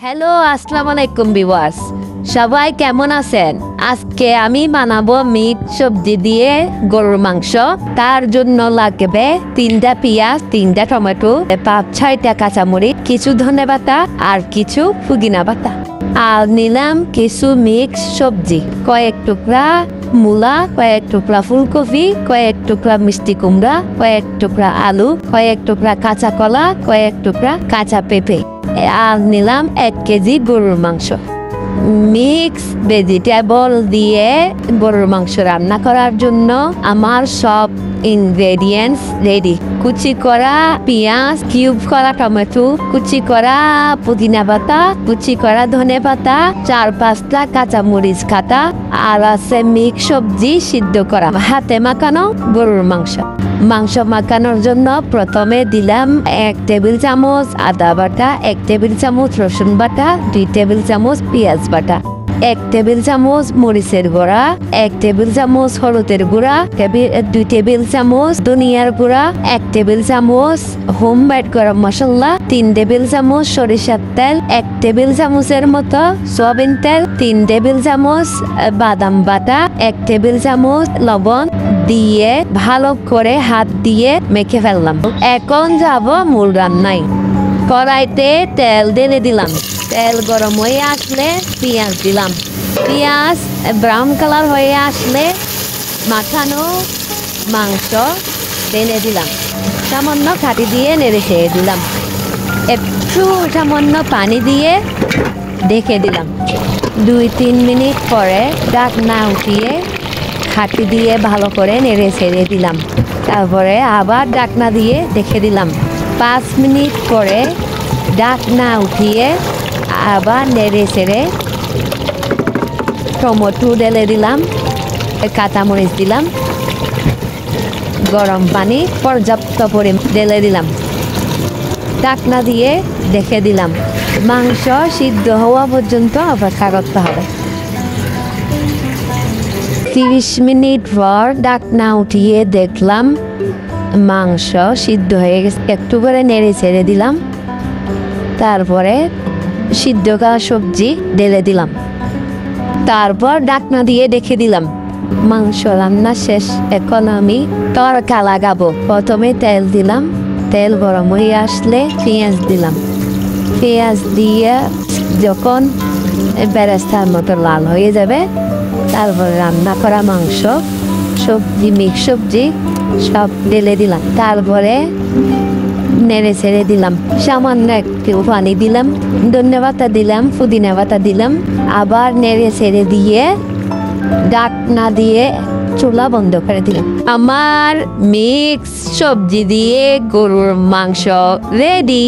Hello, আসসালামু আলাইকুম viewers. সবাই কেমন আছেন? আজকে আমি বানাবো মিট সবজি দিয়ে গরুর মাংস। তার জন্য লাগবে 3টা পেঁয়াজ, 3টা টমেটো, 5-6টা কাঁচামরিচ, কিছু ধনেপাতা আর কিছু পুদিনা পাতা। আর নিলাম কিছু মিক্স সবজি, কয়েক টুকরা মূলা, কয়েক টুকরা ফুলকপি, কয়েক টুকরা মিষ্টি কুমড়া, কয়েক টুকরা আলু, কয়েক টুকরা কাঁচা কলা, কয়েক টুকরা কাঁচা পেঁপে। আর নিলাম 1 কেজি গরুর মাংস। মিক্স ভেজিটেবল দিয়ে গরুর মাংস রান্না করার জন্য আমার সব ইনগ্রেডিয়েন্টস রেডি। কুচি করা পেঁয়াজ, কিউব করা টমেটো, কুচি করা পুদিনা পাতা, কুচি করা ধনে পাতা, 4-5টা কাঁচামরিচ কাটা, আর আছে মিক্স সবজি সিদ্ধ করা, হাতে মাখানো গরুর মাংস। মাংস মাখানোর জন্য প্রথমে দিলাম 1 টেবিল চামচ আদা বাটা, 1 টেবিল চামচ রসুন বাটা, 2 টেবিল চামচ পেঁয়াজ বাটা, 1 টেবিল চামচ মরিচের গুঁড়া, 1 টেবিল চামচ হলুদের গুঁড়া, 2 টেবিল চামচ ধনিয়ার গুঁড়া, 1 টেবিল চামচ হোমমেড গরম মশলা, 3 টেবিল চামচ সরিষার তেল, 1 টেবিল চামচের মতো সয়াবিন তেল, 3 টেবিল চামচ বাদাম বাটা, 1 টেবিল চামচ লবণ দিয়ে ভালো করে হাত দিয়ে মেখে ফেললাম। এখন যাব মূল রান্নায়। কড়াইতে তেল ঢেলে দিলাম। তেল গরম হয়ে আসলে পেঁয়াজ দিলাম। পেঁয়াজ ব্রাউন কালার হয়ে আসলে মাখানো মাংস ঢেলে দিলাম। সামান্য কাটি দিয়ে নেড়ে ছেড়ে দিলাম। একটু সামান্য পানি দিয়ে ঢেকে দিলাম। 2-3 মিনিট পরে ঢাকনা উঠিয়ে খাটি দিয়ে ভালো করে নেড়ে ছেড়ে দিলাম। তারপরে আবার ঢাকনা দিয়ে ঢেকে দিলাম। 5 মিনিট পরে ঢাকনা উঠিয়ে আবার নেড়ে ছেড়ে টমেটো ঢেলে দিলাম, কাঁচামরিচ দিলাম, গরম পানি পর্যাপ্ত পরিমাণ ঢেলে দিলাম। ঢাকনা দিয়ে ঢেকে দিলাম। মাংস সিদ্ধ হওয়া পর্যন্ত অপেক্ষা করতে হবে। 30 মিনিট পর ঢাকনা উঠিয়ে দেখলাম মাংস সিদ্ধ হয়ে গেছে। একটু করে নেড়ে ছেড়ে দিলাম। তারপরে সিদ্ধ করা সবজি ঢেলে দিলাম। তারপর ঢাকনা দিয়ে ঢেকে দিলাম। মাংস রান্না শেষ। এখন আমি তড়কা লাগাবো। প্রথমে তেল দিলাম। তেল গরম হয়ে আসলে পেঁয়াজ দিলাম। পেঁয়াজ দিয়ে যখন বেরেস্তার মতো লাল হয়ে যাবে, তারপর রান্না করা মাংস, সবজি, মিক্স সবজি সব ঢেলে দিলাম। তারপরে নেড়ে ছেড়ে দিলাম। সামান্য একটু পানি দিলাম, ধনেপাতা দিলাম, পুদিনা পাতা দিলাম। আবার নেড়ে ছেড়ে দিয়ে ঢাকনা দিয়ে চুলা বন্ধ করে দিলাম। আমার মিক্স সবজি দিয়ে গরুর মাংস রেডি।